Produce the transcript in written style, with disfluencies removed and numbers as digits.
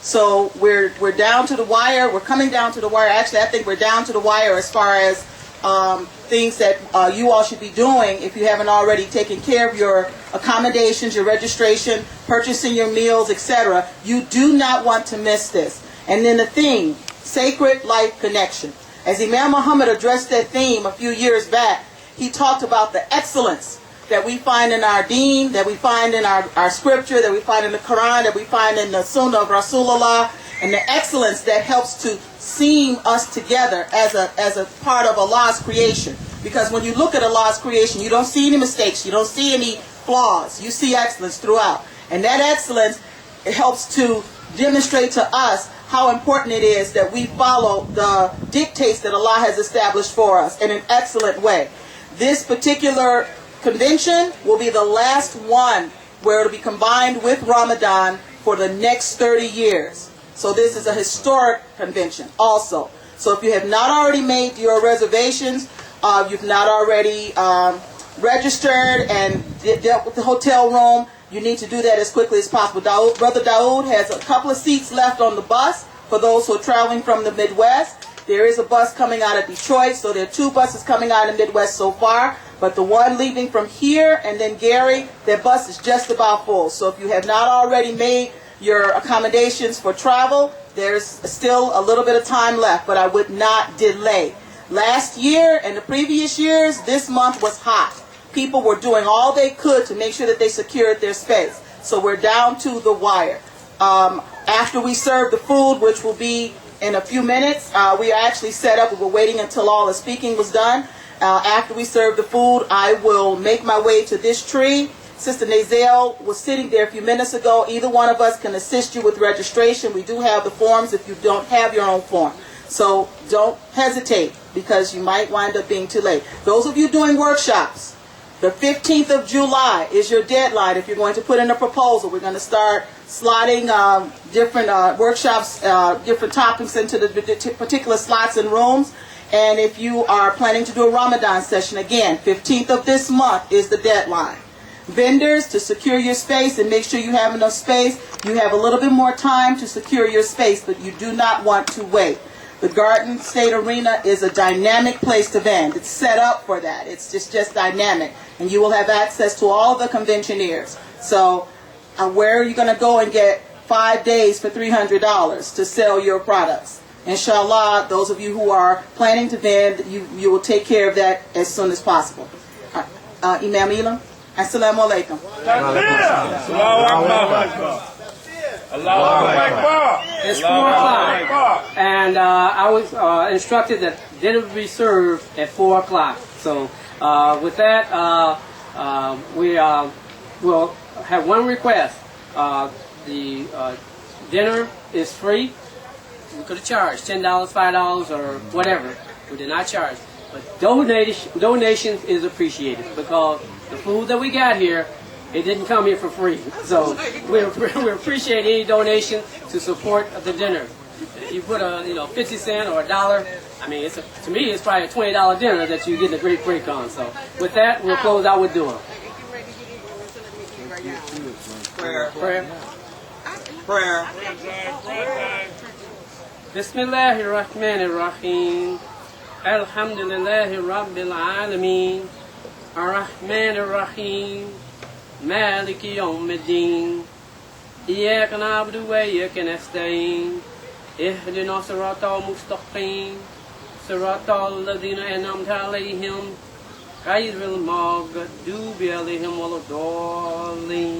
So we're down to the wire. We're coming down to the wire. Actually, I think we're down to the wire as far as things that you all should be doing if you haven't already taken care of your accommodations, your registration, purchasing your meals, etc. You do not want to miss this. And then the theme, Sacred Life Connection. As Imam Mohammed addressed that theme a few years back, he talked about the excellence that we find in our Deen, that we find in our scripture, that we find in the Quran, that we find in the Sunnah of Rasulullah, and the excellence that helps to seam us together as a part of Allah's creation. Because when you look at Allah's creation, you don't see any mistakes, you don't see any flaws, you see excellence throughout. And that excellence, it helps to demonstrate to us how important it is that we follow the dictates that Allah has established for us in an excellent way. This particular convention will be the last one where it will be combined with Ramadan for the next 30 years. So this is a historic convention also. So if you have not already made your reservations, you've not already registered and dealt with the hotel room, you need to do that as quickly as possible. Brother Daoud has a couple of seats left on the bus for those who are traveling from the Midwest. There is a bus coming out of Detroit, so there are 2 buses coming out of the Midwest so far. But the one leaving from here and then Gary, their bus is just about full. So if you have not already made your accommodations for travel, there's still a little bit of time left, but I would not delay. Last year and the previous years, this month was hot. People were doing all they could to make sure that they secured their space. So we're down to the wire. After we serve the food, which will be in a few minutes, we are actually set up. We were waiting until all the speaking was done. After we serve the food, I will make my way to this tree. Sister Nazelle was sitting there a few minutes ago. Either one of us can assist you with registration. We do have the forms if you don't have your own form. So don't hesitate because you might wind up being too late. Those of you doing workshops, the 15th of July is your deadline if you're going to put in a proposal. We're going to start slotting different workshops, different topics into the particular slots and rooms. And if you are planning to do a Ramadan session, again, 15th of this month is the deadline. Vendors, to secure your space and make sure you have enough space, you have a little bit more time to secure your space, but you do not want to wait. The Garden State Arena is a dynamic place to vend. It's set up for that. It's just dynamic. And you will have access to all the conventioneers. So where are you going to go and get 5 days for $300 to sell your products? Inshallah, those of you who are planning to vend, you will take care of that as soon as possible. Imam Elam, Assalamu alaikum. It's 4 o'clock, and I was instructed that dinner will be served at 4 o'clock. So with that, we will have one request. The dinner is free. We could have charged $10, $5, or whatever. We did not charge. But donations is appreciated because the food that we got here, it didn't come here for free. So we appreciate any donation to support the dinner. If you put a 50 cent or $1, I mean, to me it's probably a $20 dinner that you're getting a great break on. So with that, we'll close out with dua. Prayer. Bismillahirrahmanirrahim. Alhamdulillahi Rabbil Alameen. Ar-Rahmanir-Rahim. Maliki Yawmiddin. Iyyaka na'budu wa iyyaka nasta'in. Ihdina siratal mustaqim. Siratal ladzina an'amta alayhim. Ghayril maghdubi alayhim waladdallin.